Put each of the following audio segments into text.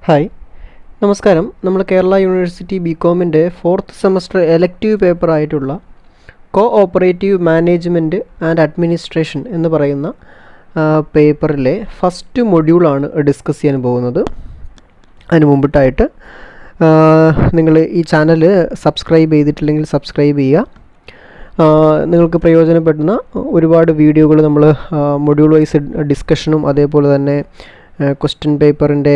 Hi, നമസ്കാരം. നമ്മൾ Kerala university ബികോമിൻ്റെ 4th സെമസ്റ്റർ എലക്റ്റീവ് പേപ്പറായിട്ടുള്ള കോഓപ്പറേറ്റീവ് മാനേജ്മെൻറ്റ് ആൻഡ് അഡ്മിനിസ്ട്രേഷൻ എന്ന് പറയുന്ന പേപ്പറിലെ ഫസ്റ്റ് മൊഡ്യൂളാണ് ഡിസ്കസ് ചെയ്യാൻ പോകുന്നത്. അതിന് മുമ്പിട്ടായിട്ട് നിങ്ങൾ ഈ ചാനൽ സബ്സ്ക്രൈബ് ചെയ്തിട്ടില്ലെങ്കിൽ സബ്സ്ക്രൈബ് ചെയ്യുക. നിങ്ങൾക്ക് പ്രയോജനപ്പെടുന്ന ഒരുപാട് വീഡിയോകൾ നമ്മൾ മൊഡ്യൂൾ വൈസ് ഡിസ്കഷനും അതേപോലെ തന്നെ ക്വസ്റ്റ്യൻ പേപ്പറിൻ്റെ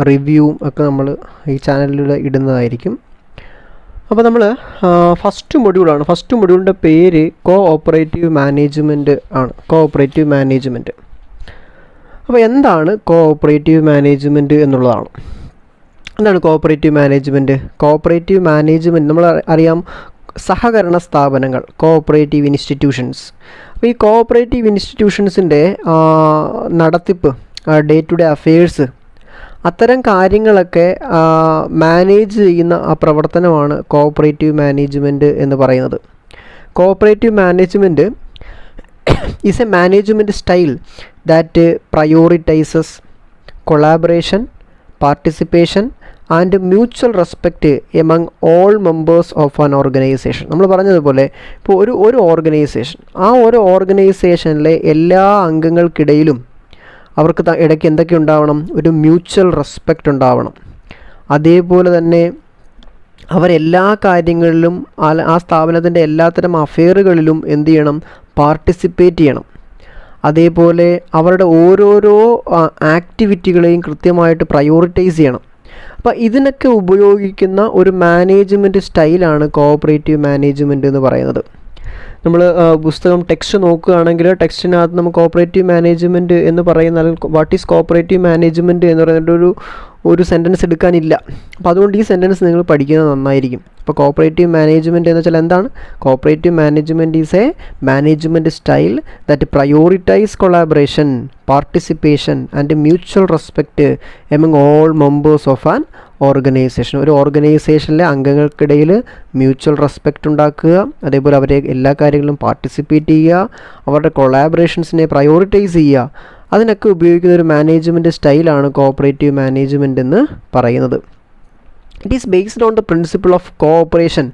റിവ്യൂവും ഒക്കെ നമ്മൾ ഈ ചാനലിലൂടെ ഇടുന്നതായിരിക്കും. അപ്പോൾ നമ്മൾ ഫസ്റ്റ് മൊഡ്യൂളിൻ്റെ പേര് കോഓപ്പറേറ്റീവ് മാനേജ്മെൻറ്റ് ആണ്. Cooperative management. അപ്പോൾ എന്താണ് കോഓപ്പറേറ്റീവ് മാനേജ്മെൻറ്റ് എന്നുള്ളതാണ്. എന്താണ് കോഓപ്പറേറ്റീവ് മാനേജ്മെൻറ്റ്? കോഓപ്പറേറ്റീവ് മാനേജ്മെൻറ്റ് നമ്മൾ അറിയാം, സഹകരണ സ്ഥാപനങ്ങൾ, കോഓപ്പറേറ്റീവ് ഇൻസ്റ്റിറ്റ്യൂഷൻസ്. അപ്പോൾ ഈ കോഓപ്പറേറ്റീവ് ഇൻസ്റ്റിറ്റ്യൂഷൻസിൻ്റെ നടത്തിപ്പ്, ഡേ ടു ഡേ അഫെയേഴ്സ്, അത്തരം കാര്യങ്ങളൊക്കെ മാനേജ് ചെയ്യുന്ന ആ പ്രവർത്തനമാണ് കോഓപ്പറേറ്റീവ് മാനേജ്മെൻറ്റ് എന്ന് പറയുന്നത്. Cooperative management is a management style that prioritises collaboration, participation and mutual respect among all members of an organisation. നമ്മൾ പറഞ്ഞതുപോലെ ഇപ്പോൾ ഒരു ഓർഗനൈസേഷൻ, ആ ഒരു ഓർഗനൈസേഷനിലെ എല്ലാ അംഗങ്ങൾക്കിടയിലും അവർക്ക് ഇടയ്ക്ക് എന്തൊക്കെ ഉണ്ടാവണം? ഒരു മ്യൂച്വൽ റെസ്പെക്റ്റ് ഉണ്ടാവണം. അതേപോലെ തന്നെ അവരെല്ലാ കാര്യങ്ങളിലും ആ സ്ഥാപനത്തിൻ്റെ എല്ലാത്തരം അഫെയറുകളിലും എന്ത് ചെയ്യണം? പാർട്ടിസിപ്പേറ്റ് ചെയ്യണം. അതേപോലെ അവരുടെ ഓരോരോ ആക്ടിവിറ്റികളെയും കൃത്യമായിട്ട് പ്രയോറിറ്റൈസ് ചെയ്യണം. അപ്പോൾ ഇതിനൊക്കെ ഉപയോഗിക്കുന്ന ഒരു മാനേജ്മെൻറ്റ് സ്റ്റൈലാണ് കോഓപ്പറേറ്റീവ് മാനേജ്മെൻറ്റ് എന്ന് പറയുന്നത്. നമ്മൾ പുസ്തകം ടെക്സ്റ്റ് നോക്കുകയാണെങ്കിൽ ടെക്സ്റ്റിനകത്ത് നമുക്ക് കോഓപ്പറേറ്റീവ് മാനേജ്മെൻറ്റ് എന്ന് പറയുന്ന, വാട്ട് ഈസ് കോഓപ്പറേറ്റീവ് മാനേജ്മെൻറ്റ് എന്ന് പറഞ്ഞിട്ടൊരു സെൻറ്റൻസ് എടുക്കാനില്ല. അപ്പോൾ അതുകൊണ്ട് ഈ സെൻറ്റൻസ് നിങ്ങൾ പഠിക്കുന്നത് നന്നായിരിക്കും. അപ്പോൾ കോഓപ്പറേറ്റീവ് മാനേജ്മെൻറ്റ് എന്ന് വെച്ചാൽ എന്താണ്? Cooperative management is a management style that prioritise collaboration, participation and mutual respect among all members of an organisation. ഒരു ഓർഗനൈസേഷനിലെ അംഗങ്ങൾക്കിടയിൽ മ്യൂച്വൽ റെസ്പെക്റ്റ് ഉണ്ടാക്കുക, അതേപോലെ അവരെ എല്ലാ കാര്യങ്ങളിലും പാർട്ടിസിപ്പേറ്റ് ചെയ്യുക, അവരുടെ കൊളാബറേഷൻസിനെ പ്രയോറിറ്റൈസ് ചെയ്യുക. അതിനൊക്കെ ഉപയോഗിക്കുന്ന ഒരു മാനേജ്മെൻറ്റ് സ്റ്റൈലാണ് കോഓപ്പറേറ്റീവ് മാനേജ്മെൻറ്റ് എന്ന് പറയുന്നത്. It is based on the principle of cooperation,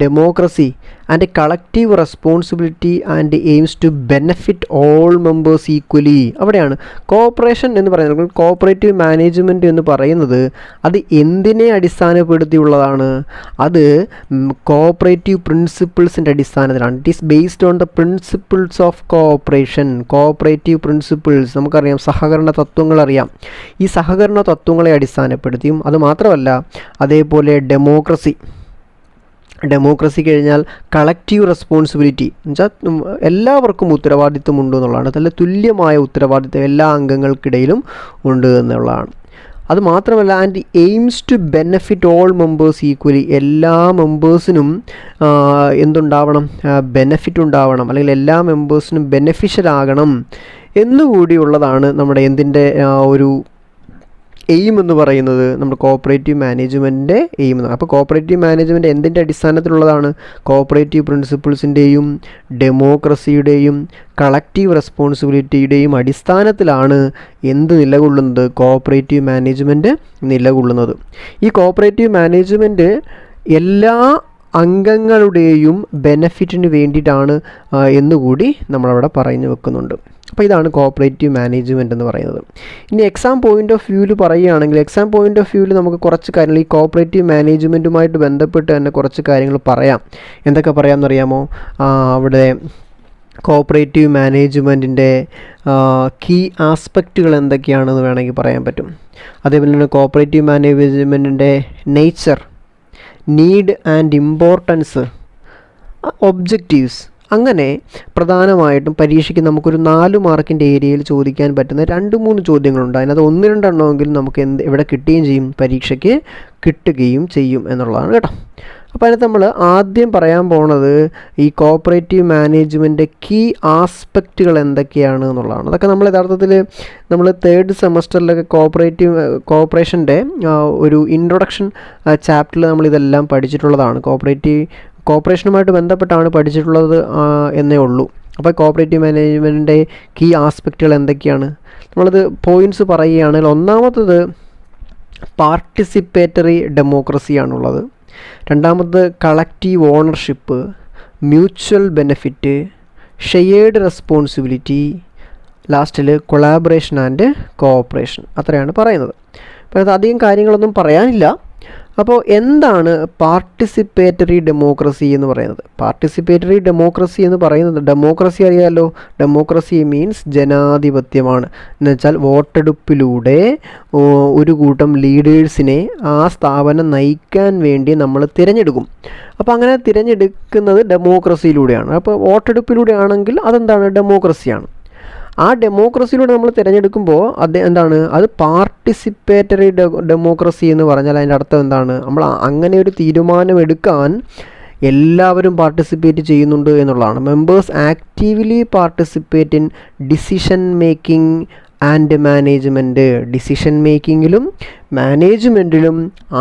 democracy and collective responsibility and aims to benefit all members equally. അവിടെയാണ് കോഓപ്പറേഷൻ എന്ന് പറയുന്നത്. കോഓപ്പറേറ്റീവ് മാനേജ്മെൻറ്റ് എന്ന് പറയുന്നത് അത് എന്തിനെ അടിസ്ഥാനപ്പെടുത്തിയുള്ളതാണ്? അത് കോഓപ്പറേറ്റീവ് പ്രിൻസിപ്പിൾസിൻ്റെ അടിസ്ഥാനത്തിലാണ്. It is based on the principles of cooperation. Cooperative principles നമുക്കറിയാം, സഹകരണ തത്വങ്ങൾ അറിയാം. ഈ സഹകരണ തത്വങ്ങളെ അടിസ്ഥാനപ്പെടുത്തിയും, അതുമാത്രമല്ല അതേപോലെ ഡെമോക്രസി കഴിഞ്ഞാൽ കളക്റ്റീവ് റെസ്പോൺസിബിലിറ്റി എന്ന് വെച്ചാൽ എല്ലാവർക്കും ഉത്തരവാദിത്വം ഉണ്ട് എന്നുള്ളതാണ്. നല്ല തുല്യമായ ഉത്തരവാദിത്വം എല്ലാ അംഗങ്ങൾക്കിടയിലും ഉണ്ട് എന്നുള്ളതാണ്. അതുമാത്രമല്ല, and aims to benefit all members equally. എല്ലാ മെമ്പേഴ്സിനും എന്തുണ്ടാവണം? ബെനഫിറ്റ് ഉണ്ടാവണം, അല്ലെങ്കിൽ എല്ലാ മെമ്പേഴ്സിനും ബെനഫിഷ്യൽ ആകണം എന്നുകൂടിയുള്ളതാണ് നമ്മുടെ എന്തിൻ്റെ ഒരു എയിം എന്ന് പറയുന്നത്, നമ്മുടെ കോഓപ്പറേറ്റീവ് മാനേജ്മെൻറ്റിൻ്റെ എയിം എന്ന്. അപ്പോൾ കോഓപ്പറേറ്റീവ് മാനേജ്മെൻറ്റ് എന്തിൻ്റെ അടിസ്ഥാനത്തിലുള്ളതാണ്? കോഓപ്പറേറ്റീവ് പ്രിൻസിപ്പിൾസിൻ്റെയും ഡെമോക്രസിയുടെയും കളക്റ്റീവ് റെസ്പോൺസിബിലിറ്റിയുടെയും അടിസ്ഥാനത്തിലാണ് എന്ത് നിലകൊള്ളുന്നത്? കോഓപ്പറേറ്റീവ് മാനേജ്മെൻറ്റ് നിലകൊള്ളുന്നത്. ഈ കോഓപ്പറേറ്റീവ് മാനേജ്മെൻറ്റ് എല്ലാ അംഗങ്ങളുടെയും ബെനഫിറ്റിന് വേണ്ടിയിട്ടാണ് എന്നുകൂടി നമ്മളവിടെ പറഞ്ഞു വെക്കുന്നുണ്ട്. അപ്പോൾ ഇതാണ് കോഓപ്പറേറ്റീവ് മാനേജ്മെൻറ്റ് എന്ന് പറയുന്നത്. ഇനി എക്സാം പോയിൻ്റ് ഓഫ് വ്യൂവിൽ പറയുകയാണെങ്കിൽ, എക്സാം പോയിൻ്റ് ഓഫ് വ്യൂവിൽ നമുക്ക് കുറച്ച് കാര്യങ്ങൾ ഈ കോഓപ്പറേറ്റീവ് മാനേജ്മെൻറ്റുമായിട്ട് ബന്ധപ്പെട്ട് തന്നെ കുറച്ച് കാര്യങ്ങൾ പറയാം. എന്തൊക്കെ പറയാമെന്നറിയാമോ? അവിടെ കോഓപ്പറേറ്റീവ് മാനേജ്മെൻറ്റിൻ്റെ കീ ആസ്പെക്റ്റുകൾ എന്തൊക്കെയാണെന്ന് വേണമെങ്കിൽ പറയാൻ പറ്റും. അതേപോലെ തന്നെ കോഓപ്പറേറ്റീവ് മാനേജ്മെൻറ്റിൻ്റെ nature, need and importance, objectives. അങ്ങനെ പ്രധാനമായിട്ടും പരീക്ഷയ്ക്ക് നമുക്കൊരു 4 മാർക്കിൻ്റെ ഏരിയയിൽ ചോദിക്കാൻ പറ്റുന്ന 2-3 ചോദ്യങ്ങളുണ്ട്. അതിനകത്ത് 1-2 എണ്ണമെങ്കിലും നമുക്ക് എവിടെ കിട്ടുകയും ചെയ്യും? പരീക്ഷയ്ക്ക് കിട്ടുകയും ചെയ്യും എന്നുള്ളതാണ് കേട്ടോ. അപ്പോൾ അതിനകത്ത് നമ്മൾ ആദ്യം പറയാൻ പോണത് ഈ കോഓപ്പറേറ്റീവ് മാനേജ്മെൻറ്റ് കീ ആസ്പെക്റ്റുകൾ എന്തൊക്കെയാണ് എന്നുള്ളതാണ്. അതൊക്കെ നമ്മൾ യഥാർത്ഥത്തിൽ നമ്മൾ 3rd സെമസ്റ്ററിലൊക്കെ കോഓപ്പറേഷൻ്റെ ഒരു ഇൻട്രൊഡക്ഷൻ ചാപ്റ്ററിൽ നമ്മളിതെല്ലാം പഠിച്ചിട്ടുള്ളതാണ്. കോഓപ്പറേഷനുമായിട്ട് ബന്ധപ്പെട്ടാണ് പഠിച്ചിട്ടുള്ളത് എന്നേ ഉള്ളൂ. അപ്പോൾ കോഓപ്പറേറ്റീവ് മാനേജ്മെൻറ്റിൻ്റെ കീ ആസ്പെക്റ്റുകൾ എന്തൊക്കെയാണ്? നമ്മളത് പോയിൻറ്റ്സ് പറയുകയാണെങ്കിൽ, ഒന്നാമത്തത് പാർട്ടിസിപ്പേറ്ററി ഡെമോക്രസിയാണുള്ളത്. രണ്ടാമത് collective ownership, mutual benefit, shared responsibility, ലാസ്റ്റിൽ കൊളാബറേഷൻ ആൻഡ് കോഓപ്പറേഷൻ. അത്രയാണ് പറയുന്നത്. അപ്പോൾ അത് അധികം കാര്യങ്ങളൊന്നും പറയാനില്ല. അപ്പോൾ എന്താണ് പാർട്ടിസിപ്പേറ്ററി ഡെമോക്രസി എന്ന് പറയുന്നത്? പാർട്ടിസിപ്പേറ്ററി ഡെമോക്രസി എന്ന് പറയുന്നത്, ഡെമോക്രസി അറിയാമല്ലോ, ഡെമോക്രസി മീൻസ് ജനാധിപത്യമാണ്. എന്നുവെച്ചാൽ വോട്ടെടുപ്പിലൂടെ ഒരു കൂട്ടം ലീഡേഴ്സിനെ ആ സ്ഥാപനം നയിക്കാൻ വേണ്ടി നമ്മൾ തിരഞ്ഞെടുക്കും. അപ്പോൾ അങ്ങനെ തിരഞ്ഞെടുക്കുന്നത് ഡെമോക്രസിയിലൂടെയാണ്. അപ്പോൾ വോട്ടെടുപ്പിലൂടെ ആണെങ്കിൽ അതെന്താണ്? ഡെമോക്രസിയാണ്. ആ ഡെമോക്രസിയിലൂടെ നമ്മൾ തിരഞ്ഞെടുക്കുമ്പോൾ അത് പാർട്ടിസിപ്പേറ്ററി ഡെമോക്രസി എന്ന് പറഞ്ഞാൽ അതിൻ്റെ അർത്ഥം എന്താണ്? നമ്മൾ അങ്ങനെ ഒരു തീരുമാനമെടുക്കാൻ എല്ലാവരും പാർട്ടിസിപ്പേറ്റ് ചെയ്യുന്നുണ്ട് എന്നുള്ളതാണ്. Members actively participate in decision making and management. Decision മേക്കിങ്ങിലും മാനേജ്മെൻറ്റിലും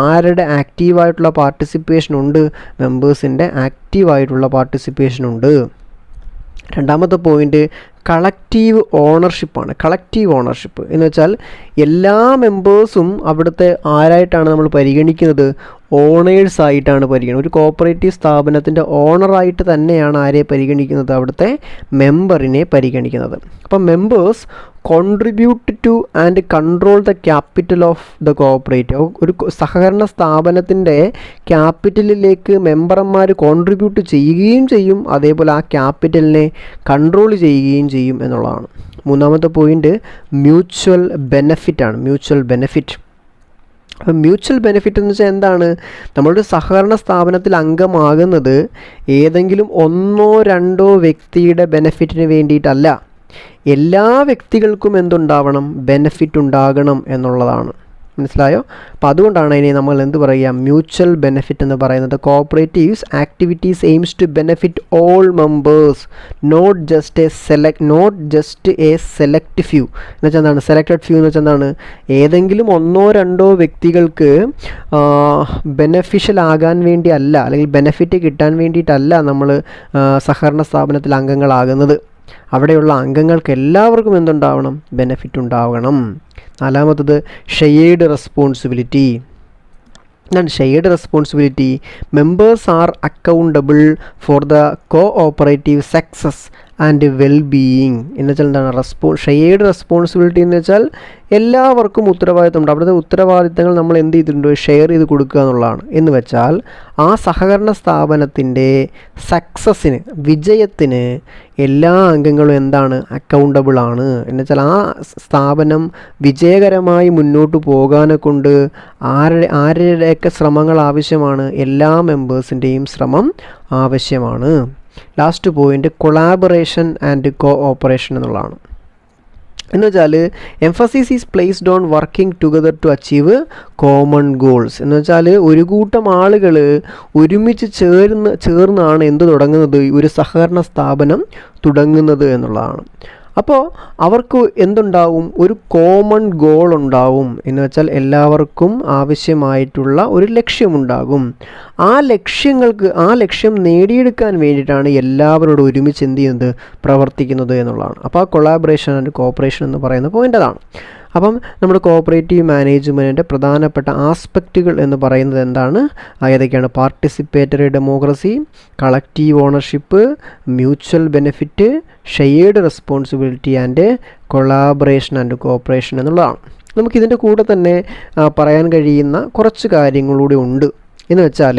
ആരുടെ ആക്റ്റീവായിട്ടുള്ള പാർട്ടിസിപ്പേഷൻ ഉണ്ട്? മെമ്പേഴ്സിൻ്റെ ആക്റ്റീവായിട്ടുള്ള പാർട്ടിസിപ്പേഷൻ ഉണ്ട്. രണ്ടാമത്തെ പോയിൻ്റ് കളക്റ്റീവ് ഓണർഷിപ്പാണ്. കളക്റ്റീവ് ഓണർഷിപ്പ് എന്ന് വെച്ചാൽ എല്ലാ മെമ്പേഴ്സും അവിടുത്തെ ആരായിട്ടാണ് നമ്മൾ പരിഗണിക്കുന്നത്? ഓണേഴ്സായിട്ടാണ് പരിഗണിക്കുന്നത്. ഒരു കോപ്പറേറ്റീവ് സ്ഥാപനത്തിൻ്റെ ഓണറായിട്ട് തന്നെയാണ് ആരെ പരിഗണിക്കുന്നത്? അവിടുത്തെ മെമ്പറിനെ പരിഗണിക്കുന്നത്. അപ്പം members contribute two and control the capital of the cooperative. ഒരു സഹകരണ സ്ഥാപനത്തിൻ്റെ ക്യാപിറ്റലിലേക്ക് മെമ്പർമാർ കോൺട്രിബ്യൂട്ട് ചെയ്യുകയും ചെയ്യും, അതേപോലെ ആ ക്യാപിറ്റലിനെ കൺട്രോൾ ചെയ്യുകയും ചെയ്യും എന്നുള്ളതാണ്. മൂന്നാമത്തെ പോയിൻ്റ് മ്യൂച്വൽ ബെനഫിറ്റാണ്. Mutual benefit. അപ്പം മ്യൂച്വൽ ബെനിഫിറ്റ് എന്ന് വെച്ചാൽ എന്താണ്? നമ്മളൊരു സഹകരണ സ്ഥാപനത്തിൽ അംഗമാകുന്നത് ഏതെങ്കിലും ഒന്നോ രണ്ടോ വ്യക്തിയുടെ ബെനിഫിറ്റിന് വേണ്ടിയിട്ടല്ല. എല്ലാ വ്യക്തികൾക്കും എന്തുണ്ടാവണം? ബെനിഫിറ്റ് ഉണ്ടാകണം എന്നുള്ളതാണ്. മനസ്സിലായോ? അപ്പോൾ അതുകൊണ്ടാണ് അതിനെ നമ്മൾ എന്ത് പറയുക? മ്യൂച്വൽ ബെനിഫിറ്റ് എന്ന് പറയുന്നത്. Cooperatives activities aims to benefit all members, not just a select few. എന്ന് വെച്ചാൽ എന്താണ്? സെലക്റ്റഡ് ഫ്യൂ എന്ന് വെച്ചാൽ എന്താണ്? ഏതെങ്കിലും ഒന്നോ രണ്ടോ വ്യക്തികൾക്ക് ബെനഫിഷ്യൽ ആകാൻ വേണ്ടി അല്ല, അല്ലെങ്കിൽ ബെനിഫിറ്റ് കിട്ടാൻ വേണ്ടിയിട്ടല്ല നമ്മൾ സഹകരണ സ്ഥാപനത്തിൽ അംഗങ്ങളാകുന്നത്. അവിടെയുള്ള അംഗങ്ങൾക്ക് എല്ലാവർക്കും എന്തുണ്ടാവണം? ബെനിഫിറ്റ് ഉണ്ടാവണം. നാലാമത്തത് ഷെയർഡ് റെസ്പോൺസിബിലിറ്റി. എന്താണ് shared responsibility? Members are accountable for the cooperative success and wellbeing. എന്ന് വെച്ചാൽ എന്താണ്? ഷെയർഡ് റെസ്പോൺസിബിലിറ്റി എന്ന് വെച്ചാൽ എല്ലാവർക്കും ഉത്തരവാദിത്തമുണ്ട്. അവിടുത്തെ ഉത്തരവാദിത്തങ്ങൾ നമ്മൾ എന്ത് ചെയ്തിട്ടുണ്ട്? ഷെയർ ചെയ്ത് കൊടുക്കുക എന്നുള്ളതാണ്. എന്ന് വെച്ചാൽ ആ സഹകരണ സ്ഥാപനത്തിൻ്റെ സക്സസ്സിന്, വിജയത്തിന് എല്ലാ അംഗങ്ങളും എന്താണ്? അക്കൗണ്ടബിൾ ആണ്. എന്ന് വെച്ചാൽ ആ സ്ഥാപനം വിജയകരമായി മുന്നോട്ട് പോകാനെ കൊണ്ട് ആരുടെയൊക്കെ ശ്രമങ്ങൾ ആവശ്യമാണ്? എല്ലാ മെമ്പേഴ്സിൻ്റെയും ശ്രമം ആവശ്യമാണ്. Last point collaboration and cooperation എന്നുള്ളതാണ്. എന്ന് വെച്ചാൽ emphasis is placed on working together to achieve common goals. എന്ന് വെച്ചാൽ ഒരു കൂട്ടം ആളുകൾ ഒരുമിച്ച് ചേർന്നാണ് എന്ത് തുടങ്ങുന്നത്? ഒരു സഹകരണ സ്ഥാപനം തുടങ്ങുന്നത് എന്നുള്ളതാണ്. അപ്പോൾ അവർക്ക് എന്തുണ്ടാവും? ഒരു കോമൺ ഗോൾ ഉണ്ടാവും. എന്ന് വെച്ചാൽ എല്ലാവർക്കും ആവശ്യമായിട്ടുള്ള ഒരു ലക്ഷ്യമുണ്ടാകും. ആ ലക്ഷ്യം നേടിയെടുക്കാൻ വേണ്ടിയിട്ടാണ് എല്ലാവരോടും ഒരുമിച്ച് എന്ത് ചെയ്യുന്നത്? പ്രവർത്തിക്കുന്നത് എന്നുള്ളതാണ്. അപ്പോൾ ആ കൊളാബറേഷൻ ആൻഡ് കോഓപ്പറേഷൻ എന്ന് പറയുന്ന പോയിൻ്റ് അതാണ്. അപ്പം നമ്മുടെ കോഓപ്പറേറ്റീവ് മാനേജ്മെൻറ്റിൻ്റെ പ്രധാനപ്പെട്ട ആസ്പെക്റ്റുകൾ എന്ന് പറയുന്നത് എന്താണ്? ഏതൊക്കെയാണ്? Participatory democracy, collective ownership, mutual benefit, shared responsibility and collaboration and cooperation എന്നുള്ളതാണ്. നമുക്കിതിൻ്റെ കൂടെ തന്നെ പറയാൻ കഴിയുന്ന കുറച്ച് കാര്യങ്ങളൂടെ ഉണ്ട്. എന്ന് വെച്ചാൽ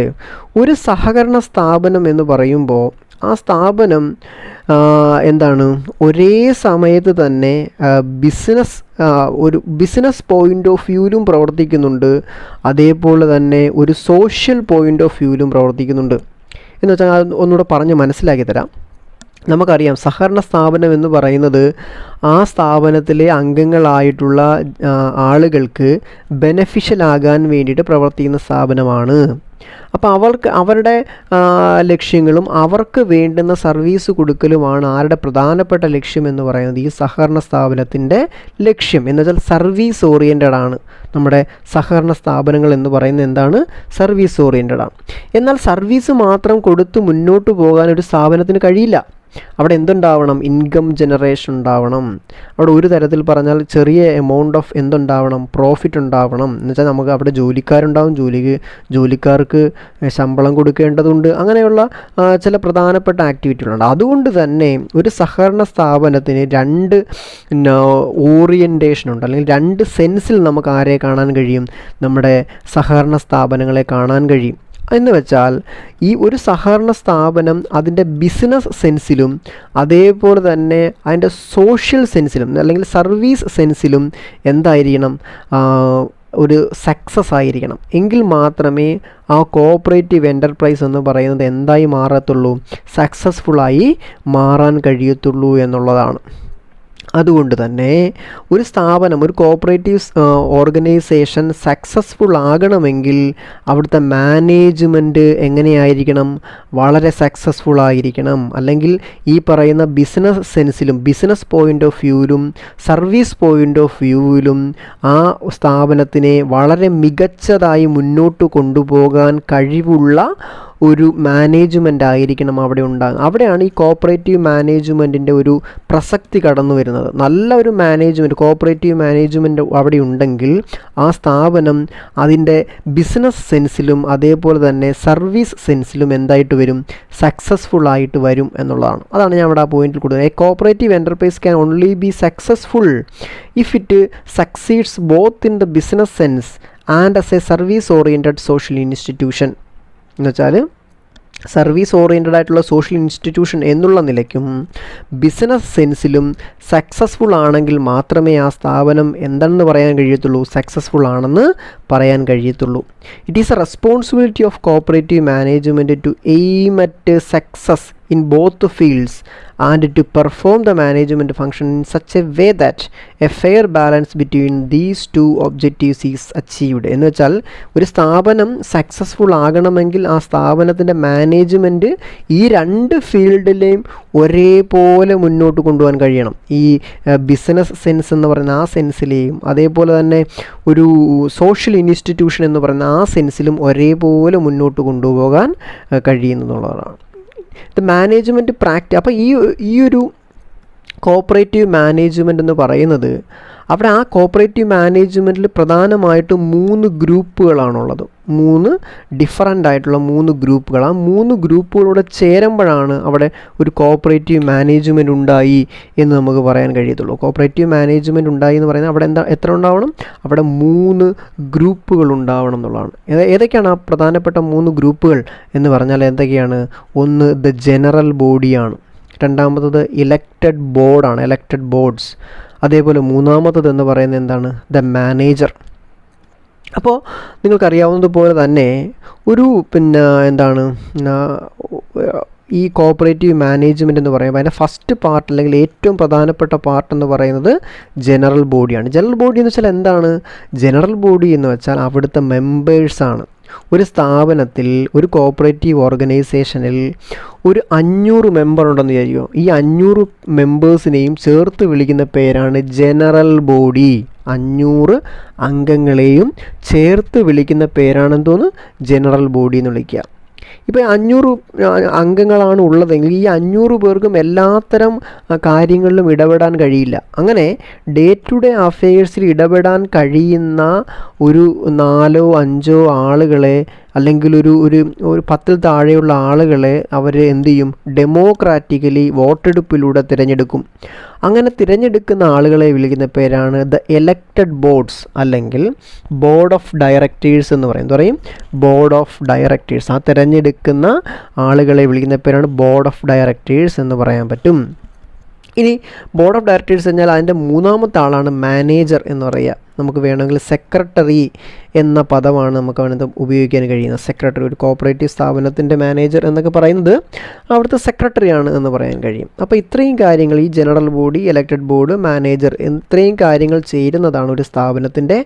ഒരു സഹകരണ സ്ഥാപനം എന്ന് പറയുമ്പോൾ ആ സ്ഥാപനം എന്താണ്? ഒരേ സമയത്ത് തന്നെ ഒരു ബിസിനസ് പോയിൻ്റ് ഓഫ് വ്യൂവിലും പ്രവർത്തിക്കുന്നുണ്ട്, അതേപോലെ തന്നെ ഒരു സോഷ്യൽ പോയിൻ്റ് ഓഫ് വ്യൂവിലും പ്രവർത്തിക്കുന്നുണ്ട്. എന്ന് വെച്ചാൽ ഒന്നുകൂടെ പറഞ്ഞ് മനസ്സിലാക്കി തരാം. നമുക്കറിയാം സഹകരണ സ്ഥാപനം എന്ന് പറയുന്നത് ആ സ്ഥാപനത്തിലെ അംഗങ്ങളായിട്ടുള്ള ആളുകൾക്ക് ബെനഫിഷ്യൽ ആകാൻ വേണ്ടിയിട്ട് പ്രവർത്തിക്കുന്ന സ്ഥാപനമാണ്. അപ്പോൾ അവരുടെ ലക്ഷ്യങ്ങളും അവർക്ക് വേണ്ടുന്ന സർവീസ് കൊടുക്കലുമാണ് ആരുടെ പ്രധാനപ്പെട്ട ലക്ഷ്യം എന്ന് പറയുന്നത്. ഈ സഹകരണ സ്ഥാപനത്തിൻ്റെ ലക്ഷ്യം എന്ന് വെച്ചാൽ സർവീസ് ഓറിയൻറ്റഡ് ആണ്. നമ്മുടെ സഹകരണ സ്ഥാപനങ്ങൾ എന്ന് പറയുന്നത് എന്താണ്? സർവീസ് ഓറിയൻറ്റഡ് ആണ്. എന്നാൽ സർവീസ് മാത്രം കൊടുത്ത് മുന്നോട്ട് പോകാൻ ഒരു സ്ഥാപനത്തിന് കഴിയില്ല. അവിടെ എന്തുണ്ടാവണം? ഇൻകം ജനറേഷൻ ഉണ്ടാവണം. അവിടെ ഒരു തരത്തിൽ പറഞ്ഞാൽ ചെറിയ എമൗണ്ട് ഓഫ് എന്തുണ്ടാവണം? പ്രോഫിറ്റ് ഉണ്ടാവണം. എന്ന് വെച്ചാൽ നമുക്ക് അവിടെ ജോലിക്കാരുണ്ടാവും, ജോലിക്കാർക്ക് ശമ്പളം കൊടുക്കേണ്ടതുണ്ട്. അങ്ങനെയുള്ള ചില പ്രധാനപ്പെട്ട ആക്ടിവിറ്റികളുണ്ട്. അതുകൊണ്ട് തന്നെ ഒരു സഹകരണ സ്ഥാപനത്തിന് രണ്ട് ഓറിയൻറ്റേഷൻ ഉണ്ട്, അല്ലെങ്കിൽ രണ്ട് സെൻസിൽ നമുക്ക് ആരെ കാണാൻ കഴിയും? നമ്മുടെ സഹകരണ സ്ഥാപനങ്ങളെ കാണാൻ കഴിയും. എന്ന് വെച്ചാൽ ഈ ഒരു സഹകരണ സ്ഥാപനം അതിൻ്റെ ബിസിനസ് സെൻസിലും അതേപോലെ തന്നെ അതിൻ്റെ സോഷ്യൽ സെൻസിലും അല്ലെങ്കിൽ സർവീസ് സെൻസിലും എന്തായിരിക്കണം? ഒരു സക്സസ് ആയിരിക്കണം. എങ്കിൽ മാത്രമേ ആ കോഓപ്പറേറ്റീവ് എൻ്റർപ്രൈസ് എന്ന് പറയുന്നത് എന്തായി മാറത്തുള്ളൂ? സക്സസ്ഫുള്ളായി മാറാൻ കഴിയത്തുള്ളൂ എന്നുള്ളതാണ്. അതുകൊണ്ട് തന്നെ ഒരു സ്ഥാപനം, ഒരു കോഓപ്പറേറ്റീവ് ഓർഗനൈസേഷൻ സക്സസ്ഫുൾ ആകണമെങ്കിൽ അവിടുത്തെ മാനേജ്മെൻറ്റ് എങ്ങനെയായിരിക്കണം? വളരെ സക്സസ്ഫുൾ ആയിരിക്കണം. അല്ലെങ്കിൽ ഈ പറയുന്ന ബിസിനസ് സെൻസിലും ബിസിനസ് പോയിൻ്റ് ഓഫ് വ്യൂവിലും സർവീസ് പോയിൻ്റ് ഓഫ് വ്യൂവിലും ആ സ്ഥാപനത്തിനെ വളരെ മികച്ചതായി മുന്നോട്ട് കൊണ്ടുപോകാൻ കഴിവുള്ള ഒരു മാനേജ്മെൻ്റ് ആയിരിക്കണം അവിടെ ഉണ്ടാകുക. അവിടെയാണ് ഈ കോഓപ്പറേറ്റീവ് മാനേജ്മെൻറ്റിൻ്റെ ഒരു പ്രസക്തി കടന്നു വരുന്നത്. നല്ല ഒരു മാനേജ്മെൻറ്റ്, കോഓപ്പറേറ്റീവ് മാനേജ്മെൻറ്റ് അവിടെ ഉണ്ടെങ്കിൽ ആ സ്ഥാപനം അതിൻ്റെ ബിസിനസ് സെൻസിലും അതേപോലെ തന്നെ സർവീസ് സെൻസിലും എന്തായിട്ട് വരും? സക്സസ്ഫുൾ ആയിട്ട് വരും എന്നുള്ളതാണ്. അതാണ് ഞാൻ അവിടെ ആ പോയിന്റിൽ കൊടുത്തത്. A cooperative enterprise can only B successful if it succeeds both in the business sense and as A service oriented social institution. എന്ന് വെച്ചാൽ സർവീസ് ഓറിയൻറ്റഡ് ആയിട്ടുള്ള സോഷ്യൽ ഇൻസ്റ്റിറ്റ്യൂഷൻ എന്നുള്ള നിലയ്ക്കും ബിസിനസ് സെൻസിലും സക്സസ്ഫുൾ ആണെങ്കിൽ മാത്രമേ ആ സ്ഥാപനം എന്താണെന്ന് പറയാൻ കഴിയത്തുള്ളൂ? സക്സസ്ഫുൾ ആണെന്ന് പറയാൻ കഴിയത്തുള്ളൂ. It is a responsibility of cooperative management to aim at success in both fields and to perform the management function in such a way that a fair balance between these two objectives is achieved. എന്ന് വെച്ചാൽ ഒരു സ്ഥാപനം successful ആകണമെങ്കിൽ ആ സ്ഥാപനത്തിൻ്റെ management ഈ രണ്ട് ഫീൽഡിലെയും ഒരേപോലെ മുന്നോട്ട് കൊണ്ടുപോകാൻ കഴിയണം. ഈ ബിസിനസ് സെൻസ് എന്ന് പറയുന്ന ആ സെൻസിലെയും അതേപോലെ തന്നെ ഒരു സോഷ്യൽ ഇൻസ്റ്റിറ്റ്യൂഷൻ എന്ന് പറയുന്ന ആ സെൻസിലും ഒരേപോലെ മുന്നോട്ട് കൊണ്ടുപോകാൻ കഴിയുന്നതാണ്. ഇത് മാനേജ്മെൻറ്റ് അപ്പോൾ ഈ ഒരു കോഓപ്പറേറ്റീവ് മാനേജ്മെൻറ്റ് എന്ന് പറയുന്നത് അവിടെ ആ കോഓപ്പറേറ്റീവ് മാനേജ്മെൻറ്റിൽ പ്രധാനമായിട്ടും 3 ഗ്രൂപ്പുകളാണുള്ളത്. 3 ഡിഫറൻ്റ് ആയിട്ടുള്ള 3 ഗ്രൂപ്പുകൾ. ആ 3 ഗ്രൂപ്പുകളൂടെ ചേരുമ്പോഴാണ് അവിടെ ഒരു കോഓപ്പറേറ്റീവ് മാനേജ്മെൻറ്റ് ഉണ്ടായി എന്ന് നമുക്ക് പറയാൻ കഴിയത്തുള്ളൂ. കോഓപ്പറേറ്റീവ് മാനേജ്മെൻറ്റ് ഉണ്ടായി എന്ന് പറയുന്നത് അവിടെ എത്ര ഉണ്ടാവണം? അവിടെ 3 ഗ്രൂപ്പുകൾ ഉണ്ടാവണം എന്നുള്ളതാണ്. ഏതൊക്കെയാണ് ആ പ്രധാനപ്പെട്ട 3 ഗ്രൂപ്പുകൾ എന്ന് പറഞ്ഞാൽ എന്തൊക്കെയാണ്? ഒന്ന് ദ ജനറൽ ബോഡിയാണ്, രണ്ടാമത്തത് ഇലക്റ്റഡ് ബോർഡാണ്, ഇലക്റ്റഡ് ബോർഡ്സ്. അതേപോലെ മൂന്നാമത്തത് എന്ന് പറയുന്നത് എന്താണ്? The manager. അപ്പോൾ നിങ്ങൾക്കറിയാവുന്നതുപോലെ തന്നെ ഒരു എന്താണ് ഈ കോഓപ്പറേറ്റീവ് മാനേജ്മെൻറ്റ് എന്ന് പറയുമ്പോൾ അതിൻ്റെ ഫസ്റ്റ് പാർട്ട് അല്ലെങ്കിൽ ഏറ്റവും പ്രധാനപ്പെട്ട പാർട്ട് എന്ന് പറയുന്നത് ജനറൽ ബോഡിയാണ്. ജനറൽ ബോഡി എന്ന് വെച്ചാൽ എന്താണ്? ജനറൽ ബോഡി എന്ന് വെച്ചാൽ അവിടുത്തെ മെമ്പേഴ്സാണ്. ഒരു സ്ഥാപനത്തിൽ, ഒരു കോഓപ്പറേറ്റീവ് ഓർഗനൈസേഷനിൽ ഒരു 500 മെമ്പർ ഉണ്ടെന്ന് വിചാരിക്കുമോ? ഈ 500 മെമ്പേഴ്സിനെയും ചേർത്ത് വിളിക്കുന്ന പേരാണ് ജനറൽ ബോഡി. 500 അംഗങ്ങളെയും ചേർത്ത് വിളിക്കുന്ന പേരാണെന്തോന്ന്? ജനറൽ ബോഡി എന്ന് വിളിക്കുക. ഇപ്പോൾ 500 അംഗങ്ങളാണ് ഉള്ളതെങ്കിൽ ഈ 500 പേർക്കും എല്ലാത്തരം കാര്യങ്ങളിലും ഇടപെടാൻ കഴിയില്ല. അങ്ങനെ ഡേ ടു ഡേ അഫെയർസിൽ ഇടപെടാൻ കഴിയുന്ന ഒരു 4-5 ആളുകളെ അല്ലെങ്കിൽ ഒരു 10-ൽ താഴെയുള്ള ആളുകളെ അവർ എന്ത് ചെയ്യും? ഡെമോക്രാറ്റിക്കലി വോട്ടെടുപ്പിലൂടെ തിരഞ്ഞെടുക്കും. അങ്ങനെ തിരഞ്ഞെടുക്കുന്ന ആളുകളെ വിളിക്കുന്ന പേരാണ് ദ എലക്റ്റഡ് ബോർഡ്സ് അല്ലെങ്കിൽ ബോർഡ് ഓഫ് ഡയറക്ടേഴ്സ് എന്ന് പറയും. Board of directors. ആ തിരഞ്ഞെടുക്കുന്ന ആളുകളെ വിളിക്കുന്ന പേരാണ് ബോർഡ് ഓഫ് ഡയറക്ടേഴ്സ് എന്ന് പറയാൻ പറ്റും. ഇനി ബോർഡ് ഓഫ് ഡയറക്ടേഴ്സ് കഴിഞ്ഞാൽ അതിൻ്റെ മൂന്നാമത്തെ ആളാണ് മാനേജർ എന്ന് പറയുക. നമുക്ക് വേണമെങ്കിൽ സെക്രട്ടറി എന്ന പദമാണ് നമുക്ക് വേണമെങ്കിൽ ഉപയോഗിക്കാൻ കഴിയുന്നത്. സെക്രട്ടറി, ഒരു കോഓപ്പറേറ്റീവ് സ്ഥാപനത്തിൻ്റെ മാനേജർ എന്നൊക്കെ പറയുന്നത് അവിടുത്തെ സെക്രട്ടറിയാണ് എന്ന് പറയാൻ കഴിയും. അപ്പോൾ ഇത്രയും കാര്യങ്ങൾ, ഈ general body, elected board, manager, ഇത്രയും കാര്യങ്ങൾ ചേരുന്നതാണ് ഒരു സ്ഥാപനത്തിൻ്റെ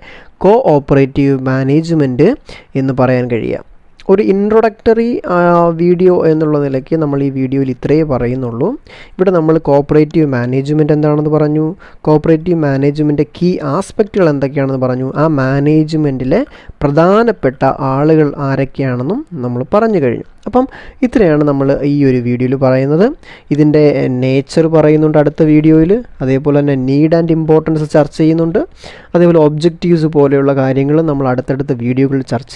കോഓപ്പറേറ്റീവ് മാനേജ്മെൻറ്റ് എന്ന് പറയാൻ കഴിയുക. ഒരു ഇൻട്രൊഡക്ടറി വീഡിയോ എന്നുള്ള നിലയ്ക്ക് നമ്മൾ ഈ വീഡിയോയിൽ ഇത്രയേ പറയുന്നുള്ളൂ. ഇവിടെ നമ്മൾ കോഓപ്പറേറ്റീവ് മാനേജ്മെൻറ്റ് എന്താണെന്ന് പറഞ്ഞു, കോഓപ്പറേറ്റീവ് മാനേജ്മെൻറ്റ് കീ ആസ്പെക്റ്റുകൾ എന്തൊക്കെയാണെന്ന് പറഞ്ഞു, ആ മാനേജ്മെൻറ്റിലെ പ്രധാനപ്പെട്ട ആളുകൾ ആരൊക്കെയാണെന്നും നമ്മൾ പറഞ്ഞു കഴിഞ്ഞു. അപ്പം ഇത്രയാണ് നമ്മൾ ഈ ഒരു വീഡിയോയിൽ പറയുന്നത്. ഇതിൻ്റെ നേച്ചർ പറയുന്നുണ്ട് അടുത്ത വീഡിയോയിൽ, അതേപോലെ തന്നെ നീഡ് ആൻഡ് ഇമ്പോർട്ടൻസ് ചർച്ച ചെയ്യുന്നുണ്ട്, അതേപോലെ ഒബ്ജക്റ്റീവ്സ് പോലെയുള്ള കാര്യങ്ങൾ നമ്മൾ അടുത്തടുത്ത വീഡിയോകളിൽ ചർച്ച